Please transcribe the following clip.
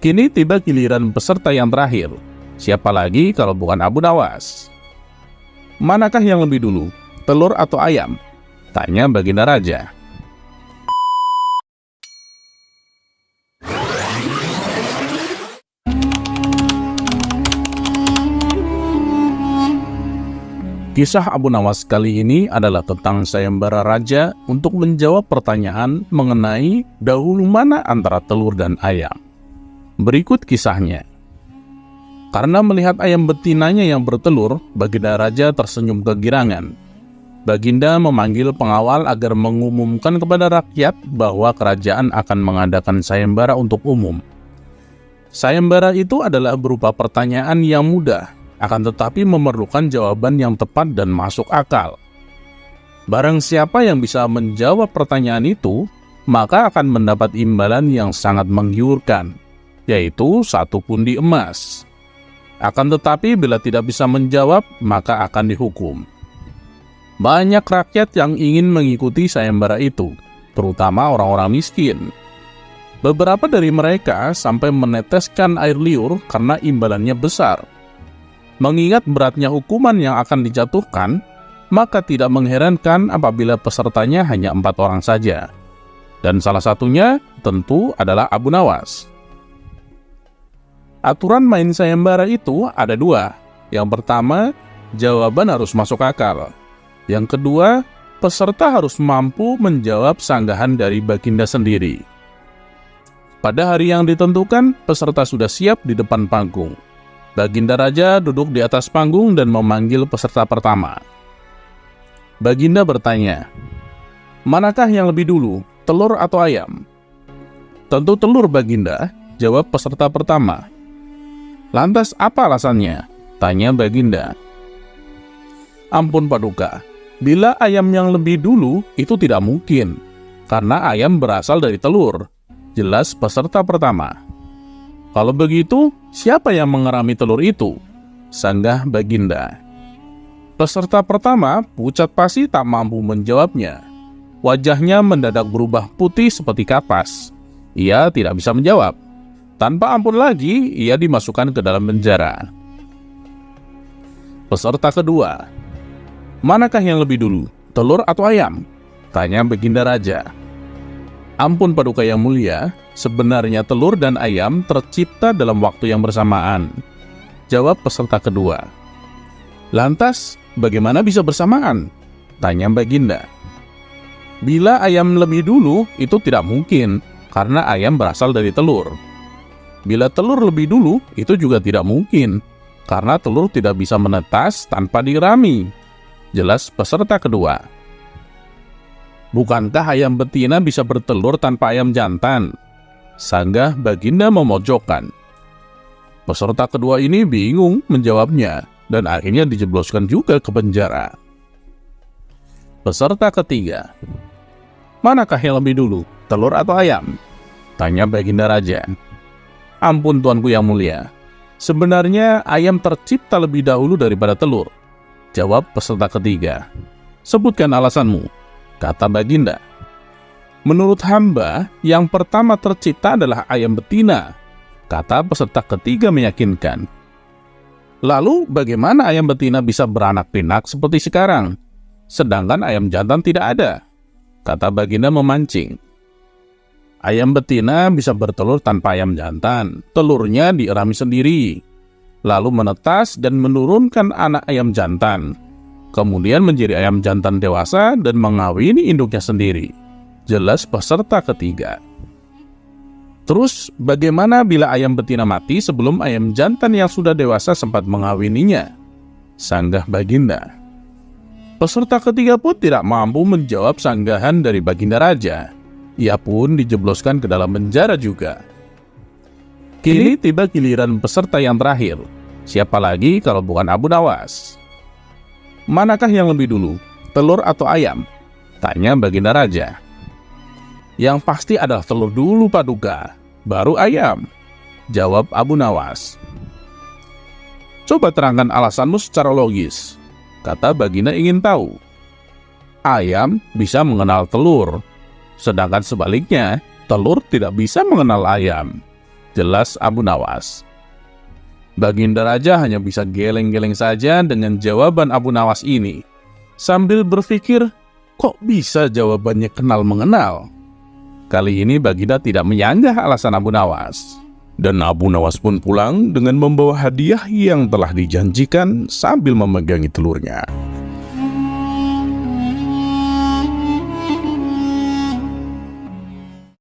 Kini tiba giliran peserta yang terakhir. Siapa lagi kalau bukan Abu Nawas? Manakah yang lebih dulu, telur atau ayam? Tanya Baginda Raja. Kisah Abu Nawas kali ini adalah tentang sayembara raja untuk menjawab pertanyaan mengenai dahulu mana antara telur dan ayam. Berikut kisahnya. Karena melihat ayam betinanya yang bertelur, Baginda Raja tersenyum kegirangan. Baginda memanggil pengawal agar mengumumkan kepada rakyat bahwa kerajaan akan mengadakan sayembara untuk umum. Sayembara itu adalah berupa pertanyaan yang mudah, akan tetapi memerlukan jawaban yang tepat dan masuk akal. Barang siapa yang bisa menjawab pertanyaan itu, maka akan mendapat imbalan yang sangat menggiurkan, yaitu 1 pundi emas. Akan tetapi bila tidak bisa menjawab, maka akan dihukum. Banyak rakyat yang ingin mengikuti sayembara itu, terutama orang-orang miskin. Beberapa dari mereka sampai meneteskan air liur karena imbalannya besar. Mengingat beratnya hukuman yang akan dijatuhkan, maka tidak mengherankan apabila pesertanya hanya 4 orang saja. Dan salah satunya tentu adalah Abu Nawas. Aturan main sayembara itu ada 2. Yang pertama, jawaban harus masuk akal. Yang kedua, peserta harus mampu menjawab sanggahan dari Baginda sendiri. Pada hari yang ditentukan, peserta sudah siap di depan panggung. Baginda Raja duduk di atas panggung dan memanggil peserta pertama. Baginda bertanya, manakah yang lebih dulu, telur atau ayam? Tentu telur, Baginda, jawab peserta pertama. Lantas apa alasannya? Tanya Baginda. Ampun Paduka, bila ayam yang lebih dulu itu tidak mungkin, karena ayam berasal dari telur, jelas peserta pertama. Kalau begitu, siapa yang mengerami telur itu? Sanggah Baginda. Peserta pertama, pucat pasi tak mampu menjawabnya. Wajahnya mendadak berubah putih seperti kapas. Ia tidak bisa menjawab. Tanpa ampun lagi, ia dimasukkan ke dalam penjara. Peserta kedua. Manakah yang lebih dulu, telur atau ayam? Tanya Baginda Raja. Ampun Paduka yang mulia, sebenarnya telur dan ayam tercipta dalam waktu yang bersamaan. Jawab peserta kedua. Lantas, bagaimana bisa bersamaan? Tanya Baginda. Bila ayam lebih dulu, itu tidak mungkin, karena ayam berasal dari telur. Bila telur lebih dulu, itu juga tidak mungkin, karena telur tidak bisa menetas tanpa dirami. Jelas peserta kedua. Bukankah ayam betina bisa bertelur tanpa ayam jantan? Sanggah Baginda memojokkan. Peserta kedua ini bingung menjawabnya, dan akhirnya dijebloskan juga ke penjara. Peserta ketiga. Manakah yang lebih dulu, telur atau ayam? Tanya Baginda Raja. Ampun Tuanku yang mulia, sebenarnya ayam tercipta lebih dahulu daripada telur. Jawab peserta ketiga. Sebutkan alasanmu, kata Baginda. Menurut hamba, yang pertama tercipta adalah ayam betina, kata peserta ketiga meyakinkan. Lalu bagaimana ayam betina bisa beranak pinak seperti sekarang, sedangkan ayam jantan tidak ada? Kata Baginda memancing. Ayam betina bisa bertelur tanpa ayam jantan, telurnya dierami sendiri, lalu menetas dan menurunkan anak ayam jantan. Kemudian menjadi ayam jantan dewasa dan mengawini induknya sendiri. Jelas peserta ketiga. Terus bagaimana bila ayam betina mati sebelum ayam jantan yang sudah dewasa sempat mengawininya? Sanggah Baginda. Peserta ketiga pun tidak mampu menjawab sanggahan dari Baginda Raja. Ia pun dijebloskan ke dalam penjara juga. Kini tiba giliran peserta yang terakhir. Siapa lagi kalau bukan Abu Nawas? Manakah yang lebih dulu, telur atau ayam? Tanya Baginda Raja. Yang pasti adalah telur dulu Paduka, baru ayam. Jawab Abu Nawas. Coba terangkan alasanmu secara logis, kata Baginda ingin tahu. Ayam bisa mengenal telur, sedangkan sebaliknya, telur tidak bisa mengenal ayam. jelas Abu Nawas. Baginda Raja hanya bisa geleng-geleng saja dengan jawaban Abu Nawas ini, sambil berpikir, kok bisa jawabannya kenal mengenal? Kali ini Baginda tidak menyanggah alasan Abu Nawas. Dan Abu Nawas pun pulang dengan membawa hadiah yang telah dijanjikan sambil memegangi telurnya.